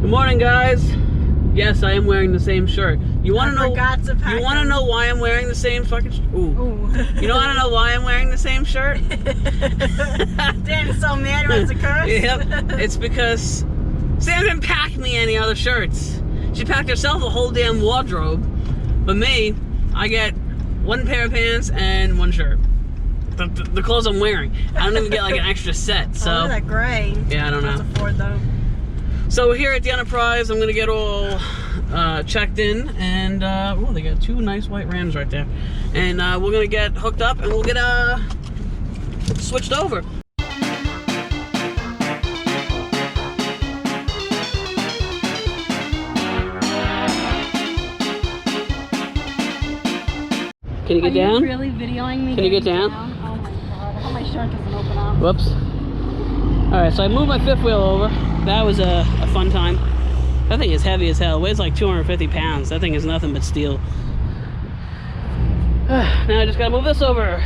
Good morning, guys. Yes, I am wearing the same shirt. You want to know? You want to know why I'm wearing the same fucking? Ooh. You don't want to know why I'm wearing the same shirt? Dan's so mad he wants to curse. Yep. It's because Sam didn't pack me any other shirts. She packed herself a whole damn wardrobe. But me, I get one pair of pants and one shirt. The clothes I'm wearing. I don't even get like an extra set. So. Oh, that gray. Yeah, I don't know. That's a Ford though. So we're here at the Enterprise. I'm gonna get all checked in, and oh, they got two nice white Rams right there. And we're gonna get hooked up, and we'll get switched over. Can you get down? Are you really videoing me? Can you get down? Oh my god! I hope my shirt doesn't open up. Whoops. All right, so I moved my fifth wheel over. That was a fun time. That thing is heavy as hell. It weighs like 250 pounds. That thing is nothing but steel. Now I just gotta move this over.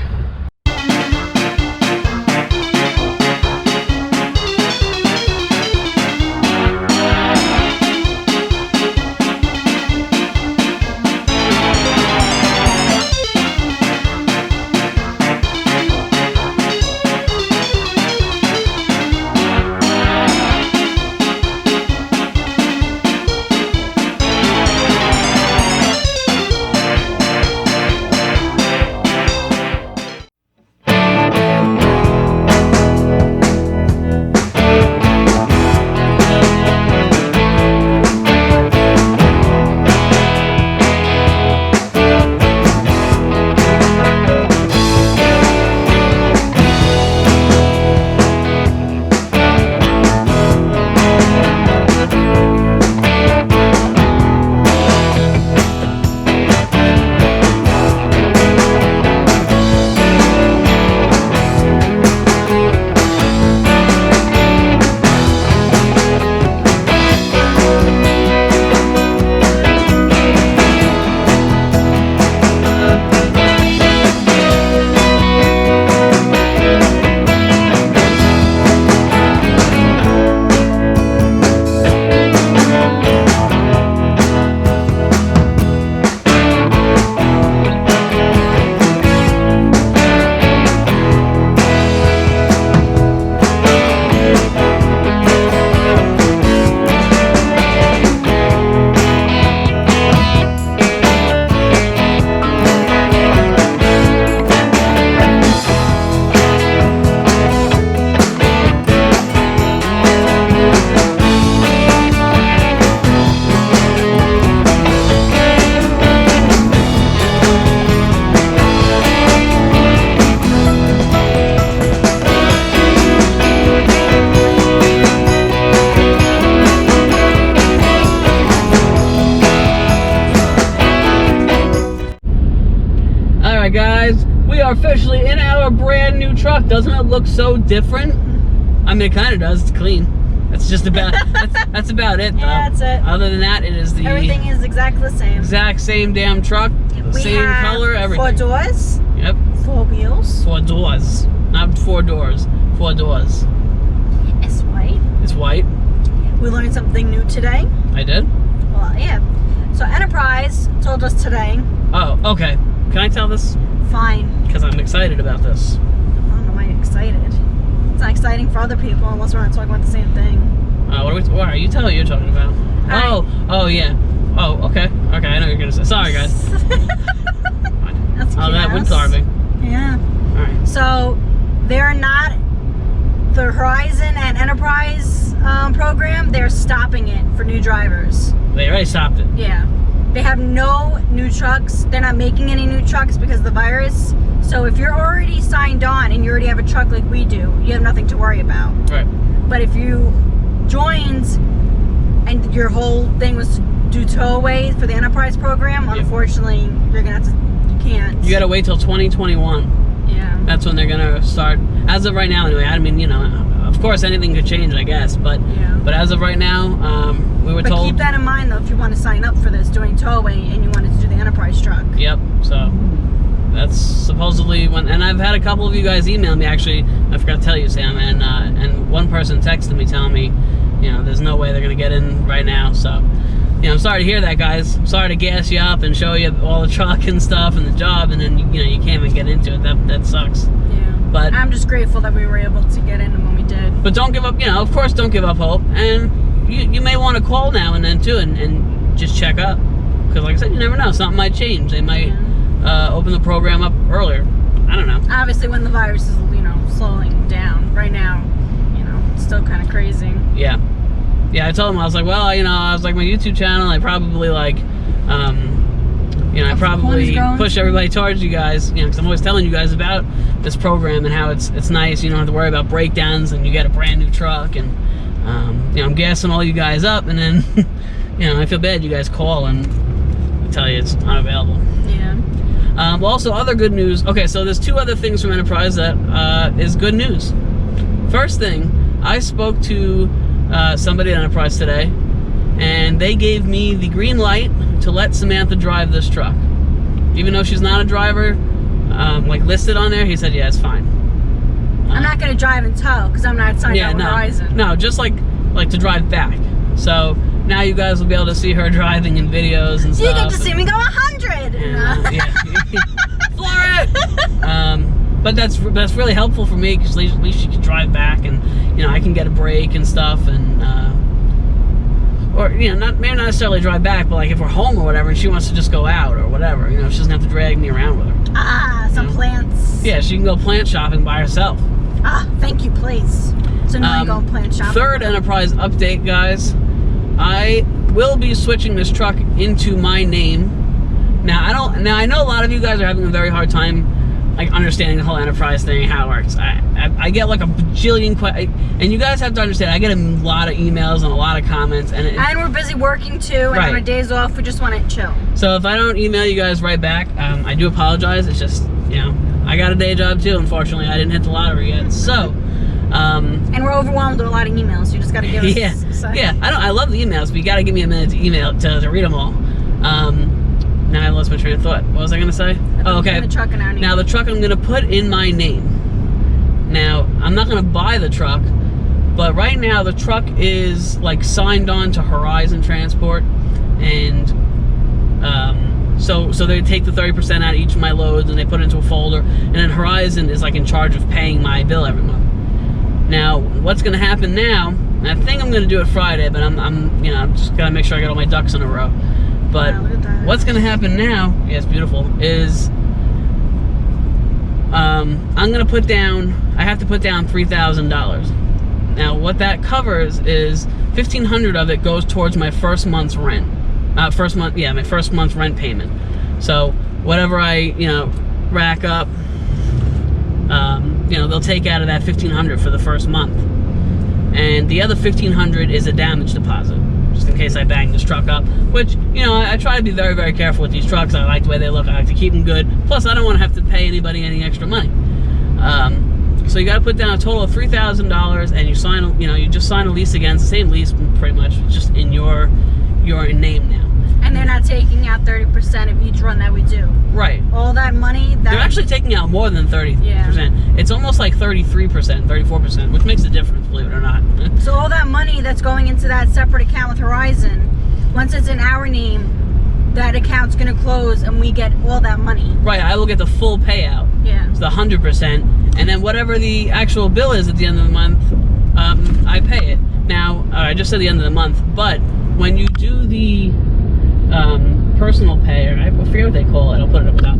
Guys, we are officially in our brand new truck. Doesn't it look so different? I mean, it kind of does. It's clean. That's just about that's about it, though. Yeah, that's it. Other than that, it is the everything is exactly the same. Exact same damn truck. The same color, everything. 4 doors. Yep. 4 wheels. 4 doors. Not 4 doors. 4 doors. It's white. It's white. We learned something new today. I did? Well, yeah. So Enterprise told us today. Oh, okay. Can I tell this? Fine. Because I'm excited about this. I don't know why you're excited. It's not exciting for other people unless we're not talking about the same thing. What are you telling you're talking about? Oh, yeah. Oh, okay. Okay, I know what you're going to say. Sorry, guys. That's Oh, that wood carving. Yeah. Alright. So, they're not, the Horizon and Enterprise program, they're stopping it for new drivers. They already stopped it. Yeah. They have no new trucks. They're not making any new trucks because of the virus. So if you're already signed on and you already have a truck like we do, you have nothing to worry about. Right. But if you joined and your whole thing was to do tow-away for the Enterprise program, unfortunately, you're going to have to, you can't. You got to wait till 2021. Yeah. That's when they're going to start. As of right now, anyway, I mean, you know, of course anything could change, I guess. But as of right now, we were told. But keep that in mind, though, if you want to sign up for this, doing tow-away, and you wanted to do the Enterprise truck. Yep. So that's supposedly when, and I've had a couple of you guys email me. Actually, I forgot to tell you, Sam, and one person texted me telling me, you know, there's no way they're gonna get in right now. So, you know, I'm sorry to hear that, guys. I'm sorry to gas you up and show you all the truck and stuff and the job, and then you know you can't even get into it. That sucks. Yeah. But I'm just grateful that we were able to get in when we did. But don't give up. You know, of course, don't give up hope. And you may want to call now and then too, and just check up, because like I said, you never know. Something might change. They might open the program up earlier. I don't know. Obviously, when the virus is, you know, slowing down. Right now, you know, it's still kind of crazy. Yeah. Yeah, I told him, I was like, well, you know, I was like, my YouTube channel, I probably like, you know, I probably push everybody towards you guys, you know, because I'm always telling you guys about this program and how it's nice. You don't have to worry about breakdowns, and you get a brand new truck, and you know, I'm gassing all you guys up, and then, you know, I feel bad you guys call and tell you it's unavailable. Yeah. Well, also other good news. Okay, so there's two other things from Enterprise that is good news. First thing, I spoke to somebody at Enterprise today, and they gave me the green light to let Samantha drive this truck. Even though she's not a driver, like listed on there, he said, yeah, it's fine. I'm not going to drive and tow because I'm not signed up with Horizon. No, just like to drive back. So now you guys will be able to see her driving in videos and stuff. You get to see me go 100. Yeah. Floor it. But that's really helpful for me, because at least she can drive back, and you know, I can get a break and stuff, and or you know, maybe not necessarily drive back, but like if we're home or whatever, and she wants to just go out or whatever, you know, she doesn't have to drag me around with her. Some plants. Yeah, she can go plant shopping by herself. Thank you, please. So now you go plant shopping. Third Enterprise update, guys. I will be switching this truck into my name. Now I know a lot of you guys are having a very hard time like understanding the whole Enterprise thing, how it works. I get like a bajillion and you guys have to understand, I get a lot of emails and a lot of comments, and we're busy working too, and on our days off we just want to chill. So if I don't email you guys right back, I do apologize. It's just, you know, I got a day job too, unfortunately. I didn't hit the lottery yet. So and we're overwhelmed with a lot of emails, so you just got to give us a second. Yeah, I love the emails, but you got to give me a minute to read them all. Now I lost my train of thought. What was I going to say? Oh, okay. The truck in our name. Now the truck I'm going to put in my name. Now, I'm not going to buy the truck, but right now the truck is like signed on to Horizon Transport, and so they take the 30% out of each of my loads and they put it into a folder, and then Horizon is like in charge of paying my bill every month. Now, what's going to happen now, and I think I'm going to do it Friday, but I'm you know, I'm just got to make sure I get all my ducks in a row. But what's going to happen now, yeah, it's beautiful, is I'm going to put down, I have to put down $3,000. Now, what that covers is $1,500 of it goes towards my first month's rent. My first month's rent payment. So whatever I, you know, rack up, you know, they'll take out of that $1,500 for the first month. And the other $1,500 is a damage deposit, just in case I bang this truck up, which, you know, I try to be very, very careful with these trucks. I like the way they look. I like to keep them good. Plus, I don't want to have to pay anybody any extra money. So you got to put down a total of $3,000, and you sign, you know, you just sign a lease again. It's the same lease, pretty much, just in your name now. And they're not taking out 30% of each run that we do. Right. All that money. They're actually taking out more than 30%. Yeah. It's almost like 33%, 34%, which makes a difference, believe it or not. So all that money that's going into that separate account with Horizon, once it's in our name, that account's going to close and we get all that money. Right. I will get the full payout. Yeah. It's the 100%. And then whatever the actual bill is at the end of the month, I pay it. Now, I just said the end of the month, but when you do the personal pay, or I forget what they call it, I'll put it up top.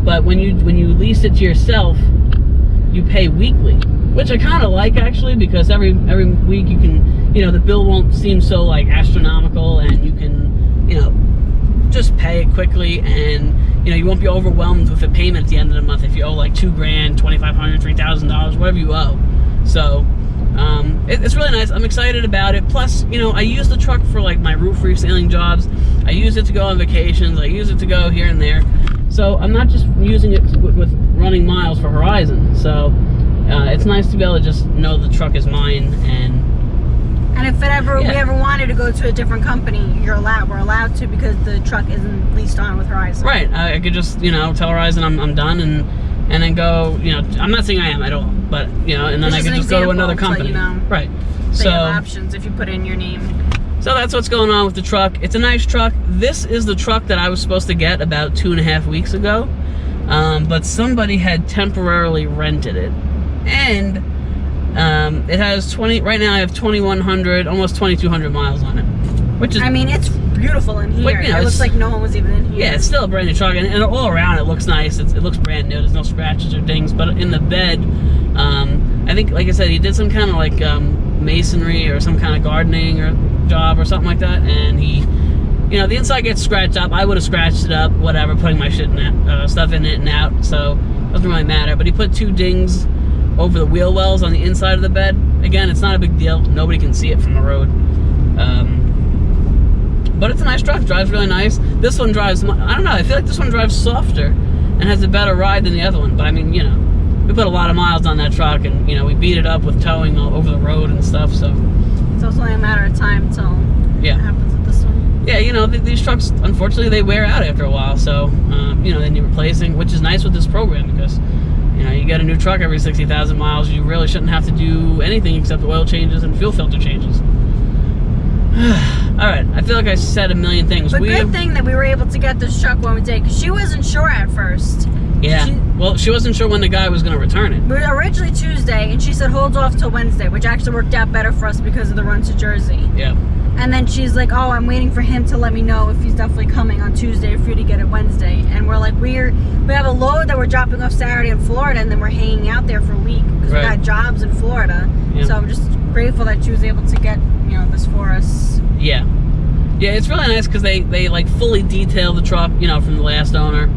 But when you lease it to yourself, you pay weekly, which I kind of like, actually, because every week you can, you know, the bill won't seem so like astronomical, and you can, you know, just pay it quickly, and you know, you won't be overwhelmed with a payment at the end of the month if you owe like $2,000, $2,500, $3,000, whatever you owe. So it's really nice. I'm excited about it. Plus, you know, I use the truck for like my roof resealing jobs. I use it to go on vacations. I use it to go here and there. So I'm not just using it with running miles for Horizon. So it's nice to be able to just know the truck is mine. And if we ever wanted to go to a different company, we're allowed to, because the truck isn't leased on with Horizon. Right. I could just, you know, tell Horizon I'm done, and then go, you know, I'm not saying I am at all, but, you know, and then I could just go to another company. You know. Right. So you have options if you put in your name. So that's what's going on with the truck. It's a nice truck. This is the truck that I was supposed to get about 2.5 weeks ago. But somebody had temporarily rented it. And it has right now I have 2,100, almost 2,200 miles on it. Which is, I mean, it's beautiful in here. But, you know, it looks like no one was even in here. Yeah, it's still a brand new truck, and all around it looks nice. It looks brand new. There's no scratches or dings. But in the bed, I think, like I said, he did some kind of like masonry or some kind of gardening or job or something like that, and he, you know, the inside gets scratched up. I would have scratched it up, whatever, putting my shit in that, stuff in it and out. So it doesn't really matter. But he put 2 dings over the wheel wells on the inside of the bed. Again, it's not a big deal. Nobody can see it from the road. But it's a nice truck. Drives really nice. This one drives, I don't know, I feel like this one drives softer and has a better ride than the other one. But I mean, you know, we put a lot of miles on that truck, and, you know, we beat it up with towing all over the road and stuff, so. It's also only a matter of time until it happens with this one. Yeah, you know, these trucks, unfortunately, they wear out after a while, so, you know, they need replacing, which is nice with this program because, you know, you get a new truck every 60,000 miles, you really shouldn't have to do anything except oil changes and fuel filter changes. Alright, I feel like I said a million things. But good thing that we were able to get this truck one day, because she wasn't sure at first. Yeah, well, she wasn't sure when the guy was going to return it. We were originally Tuesday, and she said hold off till Wednesday, which actually worked out better for us because of the run to Jersey. Yeah. And then she's like, oh, I'm waiting for him to let me know if he's definitely coming on Tuesday for you to get it Wednesday. And we're like, we have a load that we're dropping off Saturday in Florida, and then we're hanging out there for a week because we got jobs in Florida. Yeah. So I'm just grateful that she was able to get, you know, this for us. Yeah. Yeah, it's really nice because they like fully detail the truck, you know, from the last owner,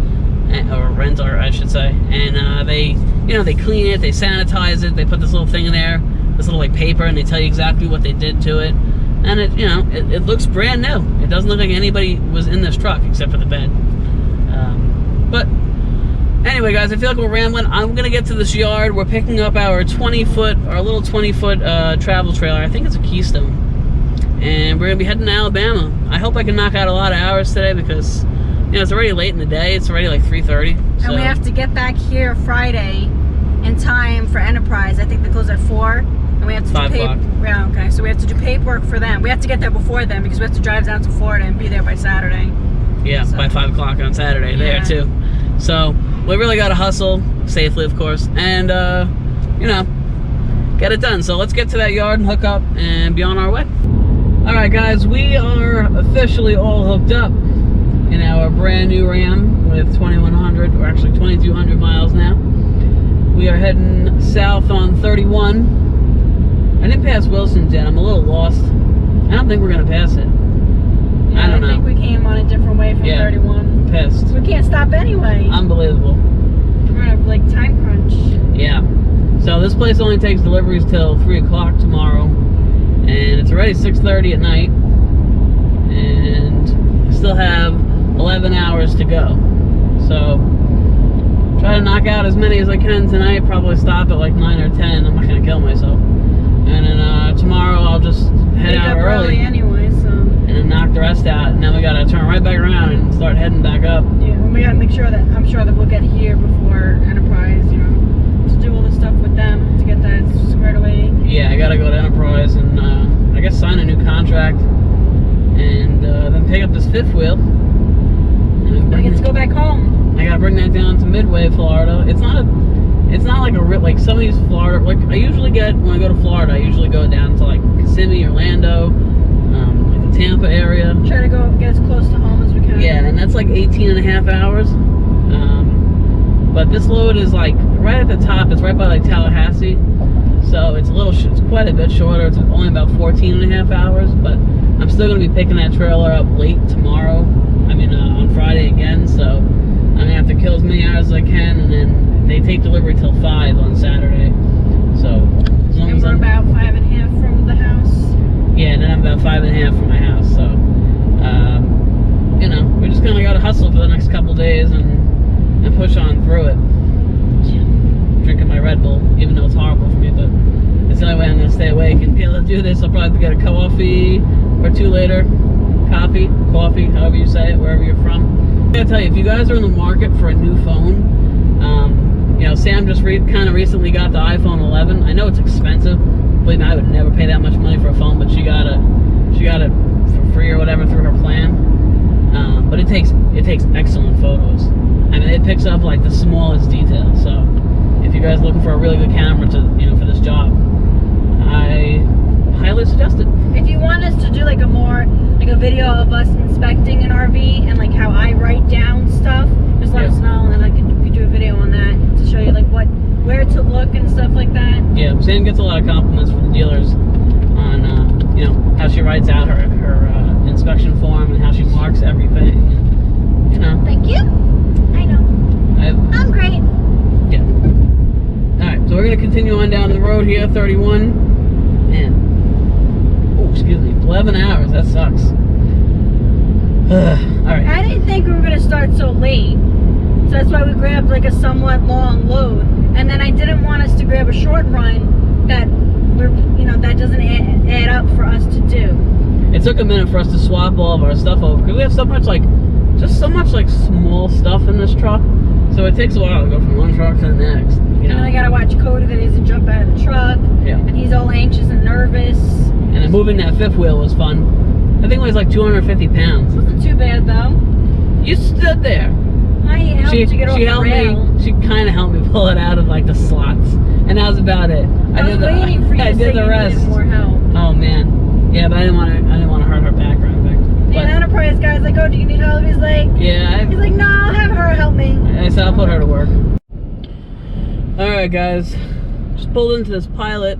or renter, I should say. And they, you know, they clean it, they sanitize it, they put this little thing in there, this little like paper, and they tell you exactly what they did to it. And it, you know, it looks brand new. It doesn't look like anybody was in this truck except for the bed. But anyway, guys, I feel like we're rambling. I'm gonna get to this yard. We're picking up our 20-foot, our little 20-foot travel trailer. I think it's a Keystone. And we're gonna be heading to Alabama. I hope I can knock out a lot of hours today because, you know, it's already late in the day. It's already like 3:30. So. And we have to get back here Friday in time for Enterprise. I think they close at 4. And we have to do 5 o'clock. Yeah, okay. So we have to do paperwork for them. We have to get there before them because we have to drive down to Florida and be there by Saturday. Yeah, so. By 5 o'clock on Saturday there too. So we really got to hustle safely, of course, and you know, get it done. So let's get to that yard and hook up and be on our way. All right, guys, we are officially all hooked up in our brand new Ram with 2,100, or actually 2,200 miles now. We are heading south on 31. I didn't pass Wilson's yet. I'm a little lost. I don't think we're gonna pass it. Yeah, I don't know. I think we came on a different way from 31. I'm pissed. We can't stop anyway. Unbelievable. We're gonna have like time crunch. Yeah. So this place only takes deliveries till 3 o'clock tomorrow, and it's already 6:30 at night, and I still have 11 hours to go. So try to knock out as many as I can tonight. Probably stop at like 9 or 10. I'm not gonna kill myself. And then tomorrow I'll just head out early anyway, so. And then knock the rest out. And then we gotta turn right back around and start heading back up. Yeah, and we gotta make sure that, I'm sure that we'll get here before Enterprise, you know, to do all the stuff with them, to get that squared away. Yeah, I gotta go to Enterprise and I guess sign a new contract. And then pick up this fifth wheel. And I get to go back home. I gotta bring that down to Midway, Florida. It's not like like some of these Florida, like I usually get when I go to Florida, I usually go down to like Kissimmee, Orlando, like the Tampa area. Try to go get as close to home as we can. Yeah, and that's like 18 and a half hours. But this load is like right at the top. It's right by like Tallahassee. So it's it's quite a bit shorter. It's only about 14 and a half hours, but I'm still gonna be picking that trailer up late tomorrow. I mean, on Friday again, so I'm gonna have to kill as many hours as I can, and then they take delivery till 5 on Saturday. So as long as we're about 5.5 from the house. Yeah, and then I'm about 5.5 from my house. So you know, we just kind of gotta hustle for the next couple days and push on through it. Drinking my Red Bull, even though it's horrible for me, but it's the only way I'm gonna stay awake and be able to do this. I'll probably have to get a coffee or 2 later. Coffee, however you say it, wherever you're from. I gotta tell you, if you guys are in the market for a new phone, you know, Sam just kind of recently got the iPhone 11. I know it's expensive, believe me, I would never pay that much money for a phone, but she got it for free or whatever through her plan. But it takes excellent photos. I mean, it picks up like the smallest details. So if you guys are looking for a really good camera to, you know, for this job, I highly suggest it. If you want us to do like a video of us inspecting an RV and like how I write down stuff, just let us know, and then we could do a video on that to show you like where to look and stuff like that. Yeah, Sam gets a lot of compliments from the dealers on you know, how she writes out her inspection form and how she marks everything. And, you know. Thank you. I know. I'm great. Yeah. All right, so we're gonna continue on down the road here, 31, and oh, excuse me, 11 hours. That sucks. All right. I didn't think we were gonna start so late, so that's why we grabbed like a somewhat long load, and then I didn't want us to grab a short run that that doesn't add up for us to do. It took a minute for us to swap all of our stuff over because we have so much just so much small stuff in this truck, so it takes a while to go from one truck to the next. You know, and then I gotta watch Cody that needs to jump out of the truck. Yeah. And he's all anxious and nervous. And then moving that fifth wheel was fun. I think it was like 250 pounds. It wasn't too bad though. You stood there. I helped you get off the rail. She kind of helped me pull it out of like the slots, and that was about it. I was waiting for you to say you needed more help. Oh man, yeah, but I didn't want to hurt her back or anything. The Enterprise guy's like, "Oh, do you need help?" He's like, "Yeah." He's like, "No, I'll have her help me." I said I'll put her to work. All right, guys, just pulled into this Pilot.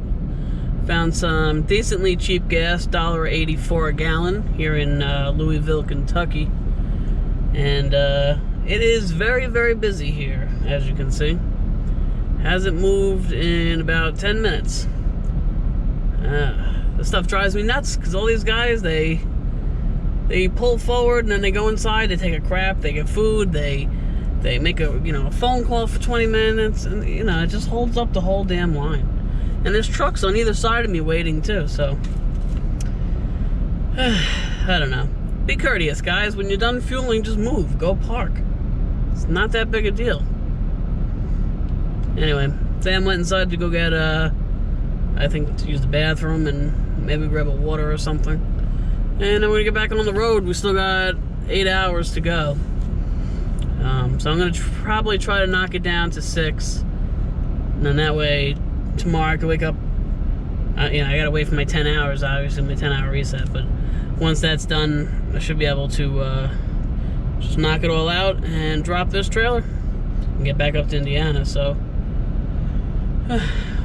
Found some decently cheap gas, $1.84 a gallon here in Louisville, Kentucky, and it is very, very busy here, as you can see. Hasn't moved in about 10 minutes. This stuff drives me nuts because all these guys, they pull forward and then they go inside, they take a crap, they get food, they make a phone call for 20 minutes, and it just holds up the whole damn line. And there's trucks on either side of me waiting too, so I don't know. Be courteous, guys. When you're done fueling, just move. Go park. It's not that big a deal. Anyway, Sam went inside to go get, I think, to use the bathroom and maybe grab a water or something. And then we're gonna get back on the road. We still got 8 hours to go. So I'm gonna probably try to knock it down to 6. And then that way, tomorrow I can wake up. I gotta wait for my 10 hours, obviously, my 10-hour reset. But once that's done, I should be able to just knock it all out and drop this trailer and get back up to Indiana. So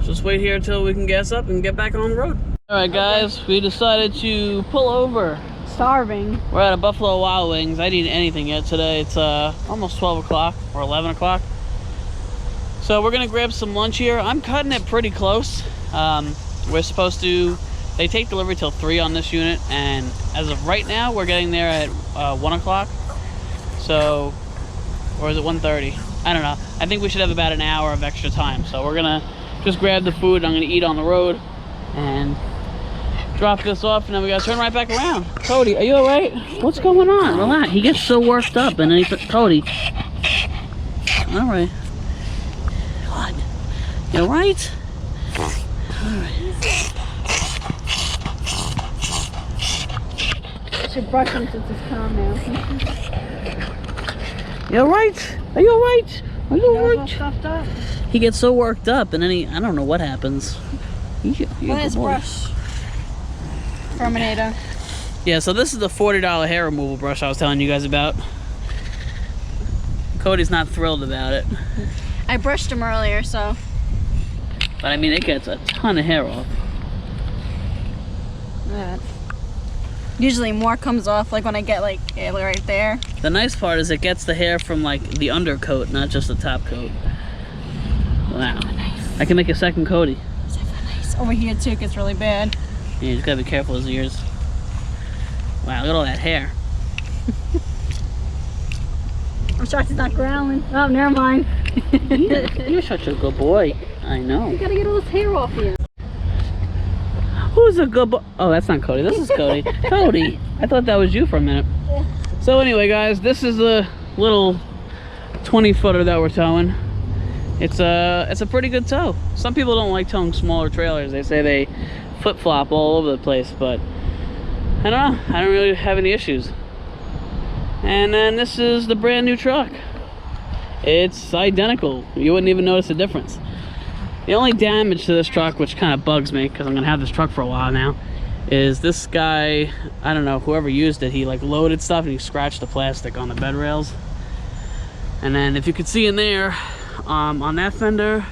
just wait here until we can gas up and get back on the road. All right, guys, we decided to pull over. Starving. We're at a Buffalo Wild Wings. I didn't eat anything yet today. It's almost 12 o'clock or 11 o'clock. So we're gonna grab some lunch here. I'm cutting it pretty close. We're supposed to, they take delivery till 3 on this unit, and as of right now, we're getting there at 1 o'clock. So, or is it 1:30? I don't know. I think we should have about an hour of extra time. So we're gonna just grab the food I'm gonna eat on the road and drop this off, and then we gotta turn right back around. Cody, are you all right? What's going on? Relax. He gets so worked up, and then Cody. All right. God. You all right? All right. I should brush him since it's calm now. You all right? Are you all right? Are you all right? Stuffed up. He gets so worked up, and then I don't know what happens. Nice brush. Terminator. Yeah, so this is the $40 hair removal brush I was telling you guys about. Cody's not thrilled about it. I brushed him earlier, so. But I mean, it gets a ton of hair off. Yeah. Usually more comes off, like when I get like right there. The nice part is it gets the hair from like the undercoat, not just the top coat. Wow. Nice. I can make a second Cody. Nice. Over here too, it gets really bad. Yeah, you just gotta be careful with his ears. Wow, look at all that hair. I'm shocked he's not growling. Oh, never mind. You're such a good boy. I know. You gotta get all this hair off you. Who's a good boy? Oh, that's not Cody. This is Cody. Cody. I thought that was you for a minute. Yeah. So anyway, guys, this is a little 20-footer that we're towing. it's a pretty good tow. Some people don't like towing smaller trailers. They say they flip-flop all over the place, but I don't know. I don't really have any issues. And then this is the brand new truck. It's identical. You wouldn't even notice the difference. The only damage to this truck, which kind of bugs me because I'm gonna have this truck for a while now, is this guy, I don't know, whoever used it, he like loaded stuff and he scratched the plastic on the bed rails. And then if you could see in there, on that fender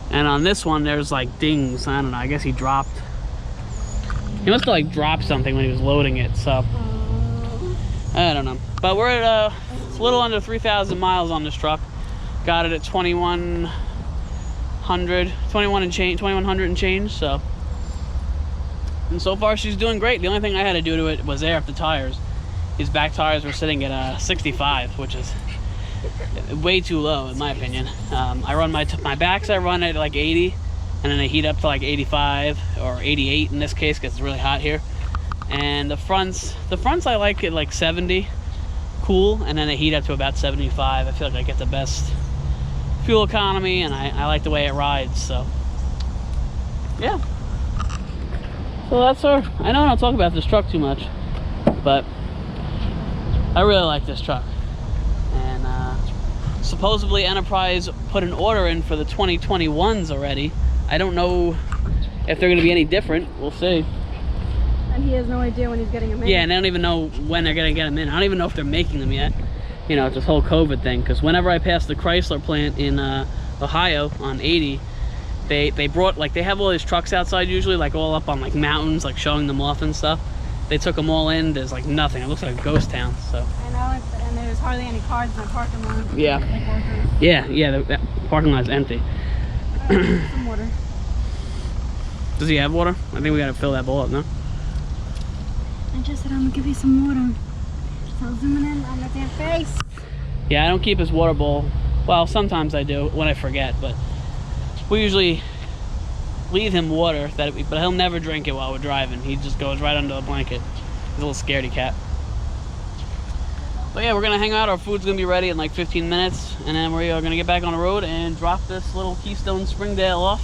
and on this one, there's like dings. I don't know, I guess he must have like dropped something when he was loading it, so I don't know. But we're at a little under 3,000 miles on this truck. Got it at 2100 and change, so. And so far she's doing great. The only thing I had to do to it was air up the tires. These back tires were sitting at 65, which is way too low in my opinion. I run my backs, I run at like 80, and then they heat up to like 85 or 88 in this case because it's really hot here. And the fronts I like it like 70, cool, and then they heat up to about 75. I feel like I get the best fuel economy, and I like the way it rides, so yeah. So that's her. I know I don't talk about this truck too much, but I really like this truck. And supposedly Enterprise put an order in for the 2021s already. I don't know if they're going to be any different. We'll see. And he has no idea when he's getting them in. Yeah, and I don't even know when they're going to get them in. I don't even know if they're making them yet. You know, it's this whole COVID thing. Because whenever I pass the Chrysler plant in Ohio on 80, they brought, like, they have all these trucks outside usually, like all up on like mountains, like showing them off and stuff. They took them all in. There's like nothing. It looks like a ghost town. So I know, and there's hardly any cars in the parking lot. Yeah. Like workers. Yeah, that parking lot's empty. Some water. Does he have water? I think we gotta fill that bowl up, no? I just said I'm gonna give you some water. So zooming in on that damn face. Yeah, I don't keep his water bowl. Well, sometimes I do when I forget, but we usually leave him water, but he'll never drink it while we're driving. He just goes right under the blanket. He's a little scaredy cat. But yeah, we're gonna hang out. Our food's gonna be ready in like 15 minutes, and then we are gonna get back on the road and drop this little Keystone Springdale off.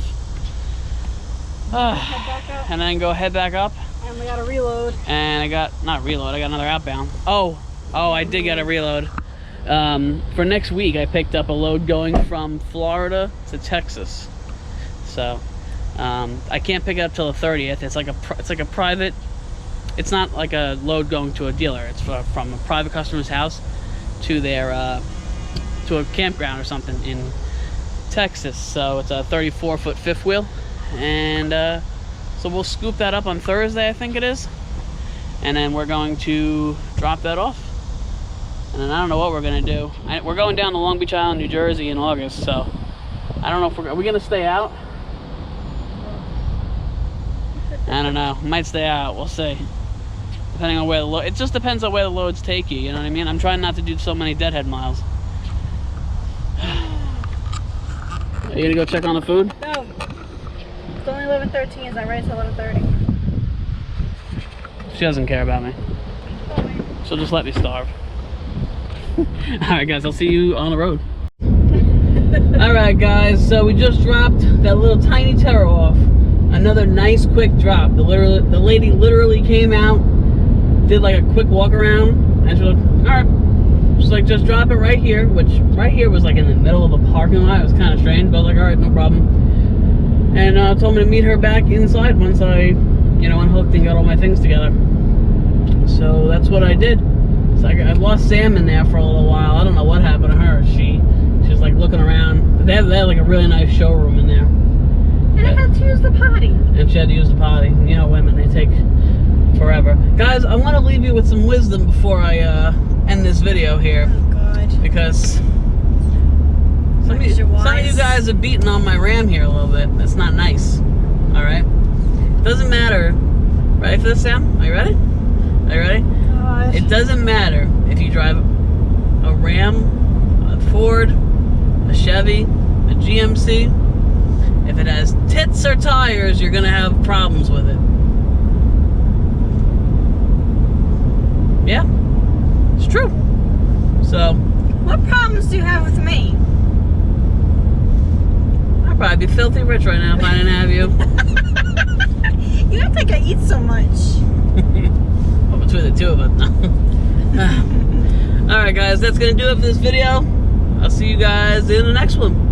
And then go head back up. And we gotta reload. And I got another outbound. Oh, I did get a reload. For next week, I picked up a load going from Florida to Texas. So I can't pick it up till the 30th. It's like a private. It's not like a load going to a dealer. It's from a private customer's house to their to a campground or something in Texas. So it's a 34-foot fifth wheel, and so we'll scoop that up on Thursday, I think it is, and then we're going to drop that off. And then I don't know what we're gonna do. We're going down to Long Beach Island, New Jersey in August, so I don't know if are we gonna stay out? I don't know. Might stay out. We'll see. Depending on where the load. It just depends on where the loads take you. You know what I mean? I'm trying not to do so many deadhead miles. Are you gonna go check on the food? No. It's only 11:13. Is that right? It's 11:30. She doesn't care about me. She'll just let me starve. Alright guys, I'll see you on the road. Alright guys, so we just dropped that little tiny Terra off. Another nice quick drop. The lady literally came out, did like a quick walk around, and she was like, alright. She's like, just drop it right here, which right here was like in the middle of a parking lot. It was kind of strange, but I was like, alright, no problem. And told me to meet her back inside once I, you know, unhooked and got all my things together. So that's what I did. So I lost Sam in there for a little while. I don't know what happened to her. She was like looking around. They had like a really nice showroom in there. And I had to use the potty. And she had to use the potty. You know, women, they take forever. Guys, I want to leave you with some wisdom before I end this video here. Oh, God. Because some of you guys are beating on my Ram here a little bit. That's not nice. Alright? Doesn't matter. Ready for this, Sam? Are you ready? Are you ready? God. It doesn't matter if you drive a Ram, a Ford, a Chevy, a GMC. If it has tits or tires, you're gonna have problems with it. Yeah, it's true. So, what problems do you have with me? Yeah. probably be filthy rich right now if I didn't have you. You act like I eat so much. Well, between the two of us. Alright guys, that's going to do it for this video. I'll see you guys in the next one.